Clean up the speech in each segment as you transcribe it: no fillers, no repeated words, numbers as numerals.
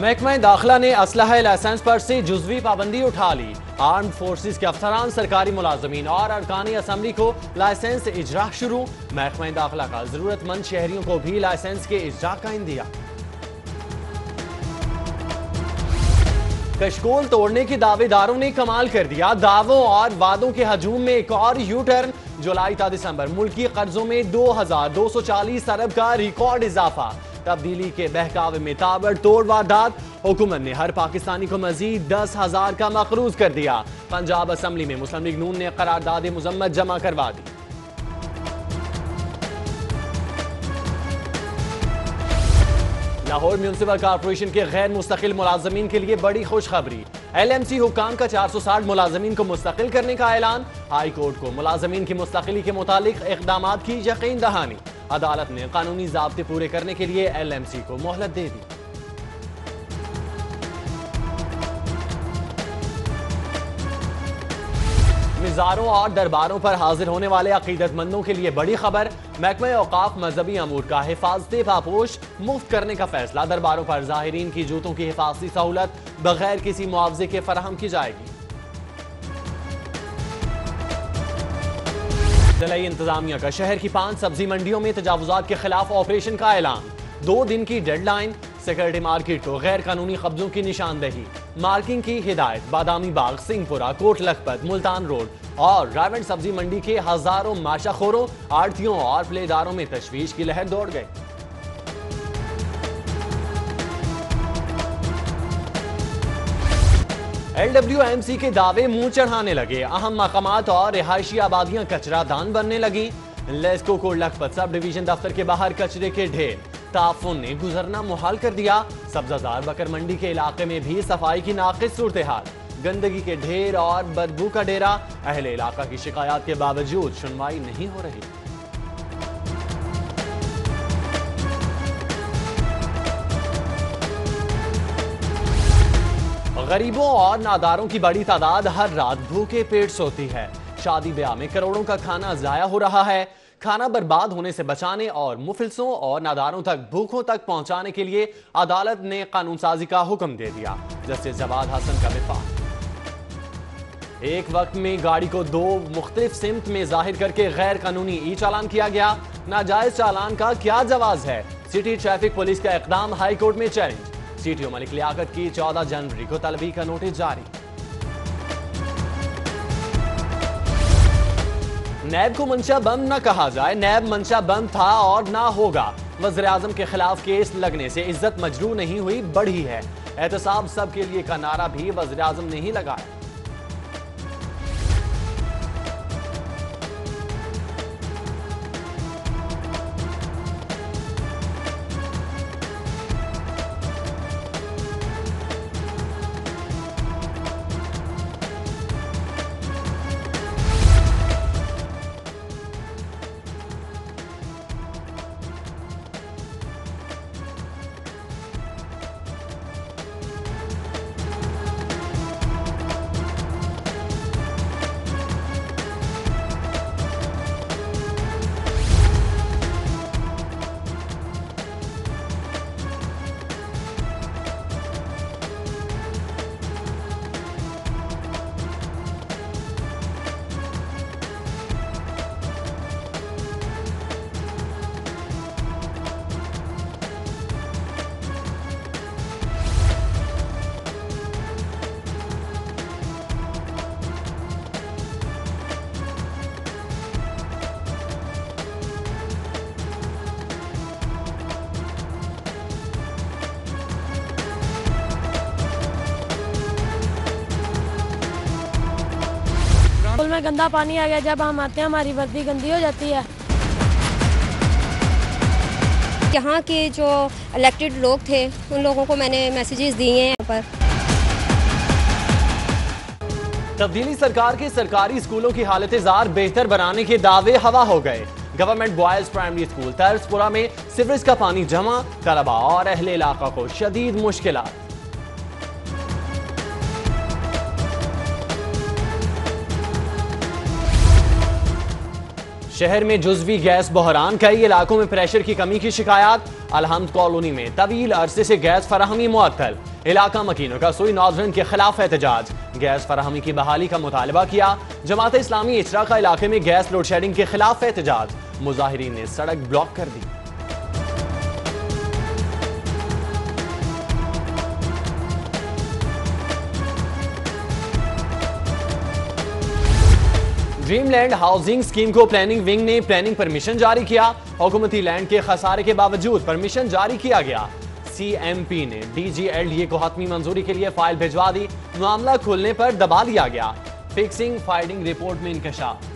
महकमा दाखिला ने असलहा लाइसेंस पर से जुज़वी पाबंदी उठा ली। आर्म्ड फोर्सेस के अफसरान, सरकारी मुलाजमीन और अरकानी असम्बली को लाइसेंस इजरा शुरू। महकमा दाखिला का जरूरतमंद शहरियों को भी लाइसेंस के इजरा का इंदिया। कशकोल तोड़ने के दावेदारों ने कमाल कर दिया। दावों और वादों के हजूम में एक और यू टर्न। जुलाई ta दिसंबर मुल्की कर्जों में 2240 अरब का रिकॉर्ड इजाफा। तब्दीली के बहकावे में ताबड़तोड़ वारदात। हुकूमत ने हर पाकिस्तानी को मजीद 10,000 का मकरूज कर दिया। पंजाब असम्बली में मुस्लिम लीग नून ने करारदाद मुजम्मत जमा करवा दी। लाहौर म्यूनिसिपल कॉर्पोरेशन के गैर मुस्तकिल मुलाजमीन के लिए बड़ी खुशखबरी। LMC हुकाम का 460 मुलाजमीन को मुस्तकिल करने का ऐलान। हाई कोर्ट को मुलाजमीन की मुस्तकिली के मुतालिक इकदाम की यकीन दहानी। अदालत ने कानूनी ज़ाब्ते पूरे करने के लिए LMC को मोहलत दे दी। मिज़ारों और दरबारों पर हाजिर होने वाले अकीदतमंदों के लिए बड़ी खबर। महकमा औकाफ मजहबी अमूर का हिफाजती पापोश मुफ्त करने का फैसला। दरबारों पर ज़ाहिरीन की जूतों की हिफाजती सहूलत बगैर किसी मुआवजे के फराहम की जाएगी। जिला इंतजामिया का शहर की 5 सब्जी मंडियों में तजावुजात के खिलाफ ऑपरेशन का ऐलान। 2 दिन की डेडलाइन। सिक्योरिटी मार्केट को गैर कानूनी कब्जों की निशानदेही, मार्किंग की हिदायत। बादामी बाग, सिंहपुरा, कोट लखपत, मुल्तान रोड और रावण सब्जी मंडी के हजारों माशाखोरों, आड़तियों और प्लेदारों में तशवीश की लहर दौड़ गई। LWMC के दावे मुंह चढ़ाने लगे। अहम मकामात और रिहायशी आबादियां कचरा दान बनने लगी। LESCO coat Lakhpat sub division दफ्तर के बाहर कचरे के ढेर। ताफुन ने गुजरना मुहाल कर दिया। सब्जाजार बकर मंडी के इलाके में भी सफाई की नाकिस सूरत हाल। गंदगी के ढेर और बदबू का डेरा। अहले इलाका की शिकायत के बावजूद सुनवाई नहीं हो रही। गरीबों और नादारों की बड़ी तादाद हर रात भूखे पेट सोती है। शादी ब्याह में करोड़ों का खाना जाया हो रहा है। खाना बर्बाद होने से बचाने और मुफलिसों और नादारों तक भूखों तक पहुंचाने के लिए अदालत ने कानून साजी का हुक्म दे दिया। जस्टिस जवाद हसन का विफाक। एक वक्त में गाड़ी को 2 मुख्तलिफ सिमत में जाहिर करके गैर कानूनी ई चालान किया गया। नाजायज चालान का क्या जवाज है? सिटी ट्रैफिक पुलिस का इकदाम हाई कोर्ट में चैलेंज। CTO मलिक लियाकत की 14 जनवरी को तलबी का नोटिस जारी। नैब को मंशा बम न कहा जाए। नैब मंशा बम था और ना होगा। वज़ीर आज़म के खिलाफ केस लगने से इज्जत मजरू नहीं हुई, बढ़ी है। एहतसाब सबके लिए का नारा भी वज़ीर आज़म ने ही लगाया। स्कूल में गंदा पानी आ गया। जब हम आते हैं हमारी वर्दी गंदी हो जाती है। यहाँ के जो इलेक्टेड लोग थे उन लोगों को मैंने मैसेजेस दिए हैं यहाँ पर। तब्दीली सरकार के सरकारी स्कूलों की हालत जार बेहतर बनाने के दावे हवा हो गए। गवर्नमेंट बॉयज प्राइमरी स्कूल तर्सपुरा में सीवरेज का पानी जमा। तलबा और अहले इलाका को शदीद मुश्किलात। शहर में जुज़वी गैस बहरान, कई इलाकों में प्रेशर की कमी की शिकायत। अलहम्द कॉलोनी में तवील अरसे से गैस फराहमी मुअत्तल, इलाका मकीनों का सुई नॉर्दर्न के खिलाफ एहतजाज, गैस फराहमी की बहाली का मुतालबा किया। जमात इस्लामी इचरा का इलाके में गैस लोड शेडिंग के खिलाफ एहतजाज, मुजाहिरीन ने सड़क ब्लॉक कर दी। ड्रीमलैंड हाउसिंग स्कीम को प्लानिंग विंग ने प्लानिंग परमिशन जारी किया। हुकूमती लैंड के खसारे के बावजूद परमिशन जारी किया गया। CMP ने DGLDA को हतमी मंजूरी के लिए फाइल भिजवा दी। मामला खुलने पर दबा दिया गया। फिक्सिंग फाइंडिंग रिपोर्ट में इंकशाफ।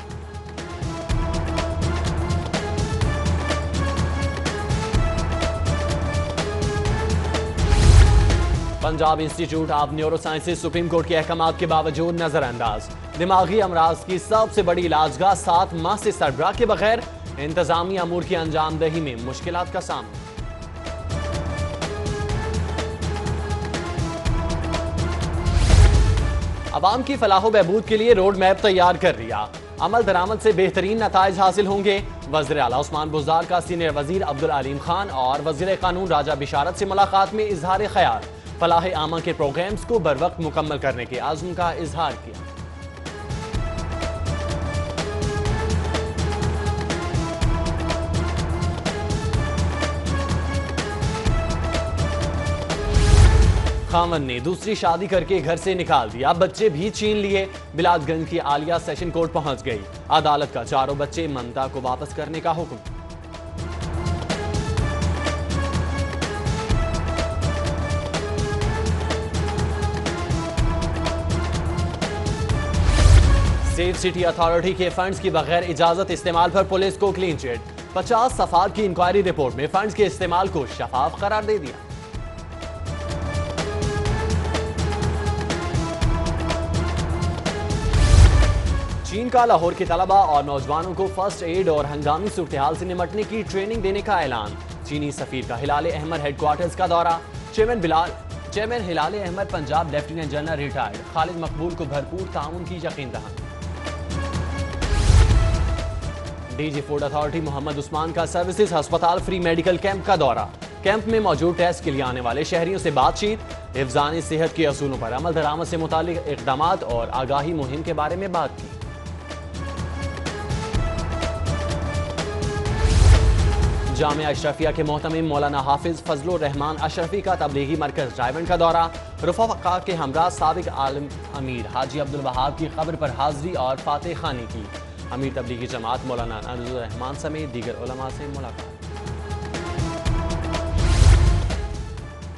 Punjab institute of neurosciences supreme court के अहकामात के बावजूद नजरअंदाज। दिमागी अमराज की सबसे बड़ी इलाजगाह 7 माह से सरबराह के बगैर, इंतजामी अमूर की अंजामदही में मुश्किलात का सामना। अवाम की फलाह बहबूद के लिए रोड मैप तैयार कर लिया। अमल दरामद से बेहतरीन नताइज हासिल होंगे। वज़ीर आला उस्मान बुज़दार का सीनियर वजीर अब्दुल अलीम खान और वज़ीर कानून राजा बिशारत से मुलाकात में इजहार ख्याल, फलाह आमा के प्रोग्राम्स को बर वक्त मुकम्मल करने के आज़म का इजहार किया। खामन ने दूसरी शादी करके घर से निकाल दिया, बच्चे भी छीन लिए। बिलासगंज की आलिया सेशन कोर्ट पहुंच गई। अदालत का चारों बच्चे ममता को वापस करने का हुक्म। सेफ सिटी अथॉरिटी के फंड्स की बगैर इजाजत इस्तेमाल पर पुलिस को क्लीन चिट। 50 सफात की इंक्वायरी रिपोर्ट में फंड्स के इस्तेमाल को शफाफ करार दे दिया। चीन का लाहौर के तलबा और नौजवानों को फर्स्ट एड और हंगामी सूरत-ए-हाल से निपटने की ट्रेनिंग देने का ऐलान। चीनी सफीर का हिलाल अहमद हेडक्वार्टर्स का दौरा। Chairman Hilal Ahmad Punjab lieutenant general retired Khalid Maqbool को भरपूर ताउन की यकीन दहानी। DG food authority Mohammad Usman का सर्विसेज अस्पताल फ्री मेडिकल कैंप का दौरा। कैंप में मौजूद टेस्ट के लिए आने वाले शहरियों से बातचीत। हिफ्ज़ान सेहत के असूलों पर अमल दरामद से मुतालिक इक़दामात और आगाही मुहिम के बारे में बात की। जामिया अशरफिया के मोहतमिम मौलाना हाफिज फजलुर रहमान अशरफी का तबलीगी मरकज ड्राइवन का दौरा। रफ़ा के हमरा साबिक आलम अमीर हाजी अब्दुल वहाब की खबर पर हाजिरी और फातेह खानी की। अमीर तबलीगी जमात मौलाना अनजुर रहमान समेत दीगर उलमा से मुलाकात।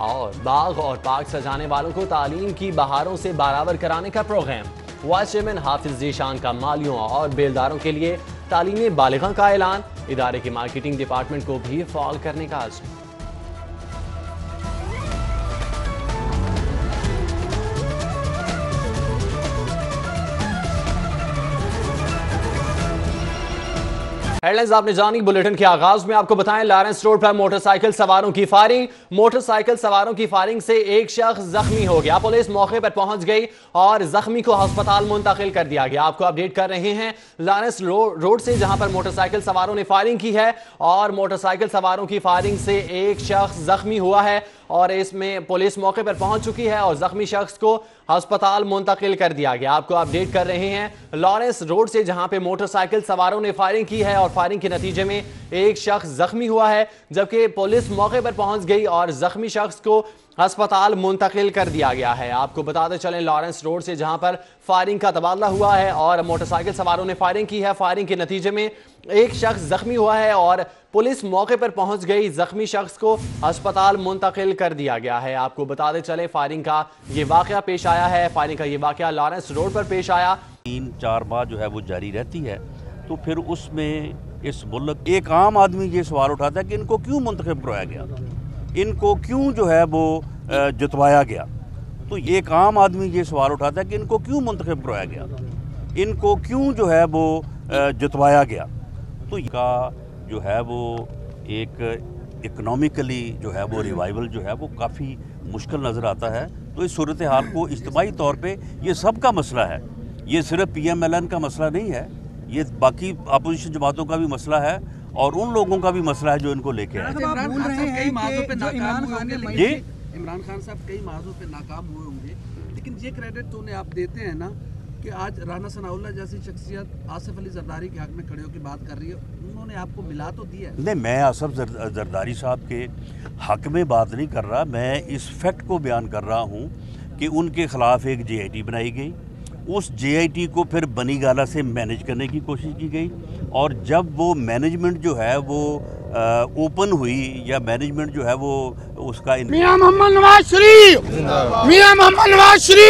और बाग और पार्क सजाने वालों को तालीम की बहारों से बारावर कराने का प्रोग्राम। वाइस चेयरमैन हाफिज जीशान का मालियों और बेलदारों के लिए तालीमी बालिगा का ऐलान। इदारे की मार्केटिंग डिपार्टमेंट को भी फॉल करने का आज़म। हेडलाइंस आपने जानी। बुलेटिन के आगाज में आपको बताएं, लॉरेंस रोड पर मोटरसाइकिल सवारों की फायरिंग। मोटरसाइकिल सवारों की फायरिंग से एक शख्स जख्मी हो गया। पुलिस मौके पर पहुंच गई और जख्मी को अस्पताल मुंतकिल कर दिया गया। आपको अपडेट कर रहे हैं लॉरेंस रोड से, जहां पर मोटरसाइकिल सवारों ने फायरिंग की है और मोटरसाइकिल सवारों की फायरिंग से एक शख्स जख्मी हुआ है और इसमें पुलिस मौके पर पहुंच चुकी है और जख्मी शख्स को अस्पताल मुंतकिल कर दिया गया। आपको अपडेट कर रहे हैं लॉरेंस रोड से, जहां पे मोटरसाइकिल सवारों ने फायरिंग की है और फायरिंग के नतीजे में एक शख्स जख्मी हुआ है, जबकि पुलिस मौके पर पहुंच गई और जख्मी शख्स को अस्पताल मुंतकिल कर दिया गया है। आपको बताते चलें लॉरेंस रोड से, जहां पर फायरिंग का तबादला हुआ है और मोटरसाइकिल सवारों ने फायरिंग की है। फायरिंग के नतीजे में एक शख्स जख्मी हुआ है और पुलिस मौके पर पहुंच गई, जख्मी शख्स को अस्पताल मुंतकिल कर दिया गया है। आपको बताते चले फायरिंग का ये वाकया पेश आया है। फायरिंग का ये वाकया लॉरेंस रोड पर पेश आया। 3-4 माह जो है वो जारी रहती है, तो फिर उसमें इस मुल्क एक आम आदमी ये सवाल उठाता है कि इनको क्यों मुंतखब करवाया गया, इनको क्यों जो है वो जितवाया गया। तो एक आम आदमी ये सवाल उठाता है कि इनको क्यों मुंतखब करवाया गया, इनको क्यों जो है वो जितवाया गया। तो इनका जो है वो एक इकनॉमिकली जो है वो रिवाइवल जो है वो काफ़ी मुश्किल नज़र आता है। तो इस सूरत हाल को इज्तिमाई तौर पे ये सब का मसला है, ये सिर्फ PMLN का मसला नहीं है, ये बाकी अपोजिशन जमातों का भी मसला है और उन लोगों का भी मसला है जो इनको लेके आए। जी इमरान खान साहब कई मार्चों पे नाकाम हुए होंगे, लेकिन ये क्रेडिट तो उन्हें आप देते हैं ना कि आज राना सनाउल्लाह जैसी शख्सियत आसिफ अली जरदारी के हक में खड़े होकर बात कर रही है, उन्होंने आपको मिला तो दिया है। नहीं, मैं आसिफ जरदारी साहब के हक में बात नहीं कर रहा, मैं इस फैक्ट को बयान कर रहा हूँ कि उनके ख़िलाफ़ एक JIT बनाई गई, उस JIT को फिर बनी गाला से मैनेज करने की कोशिश की गई और जब वो मैनेजमेंट जो है वो ओपन हुई या मैनेजमेंट जो है वो उसका मियां मोहम्मद नवाज शरीफ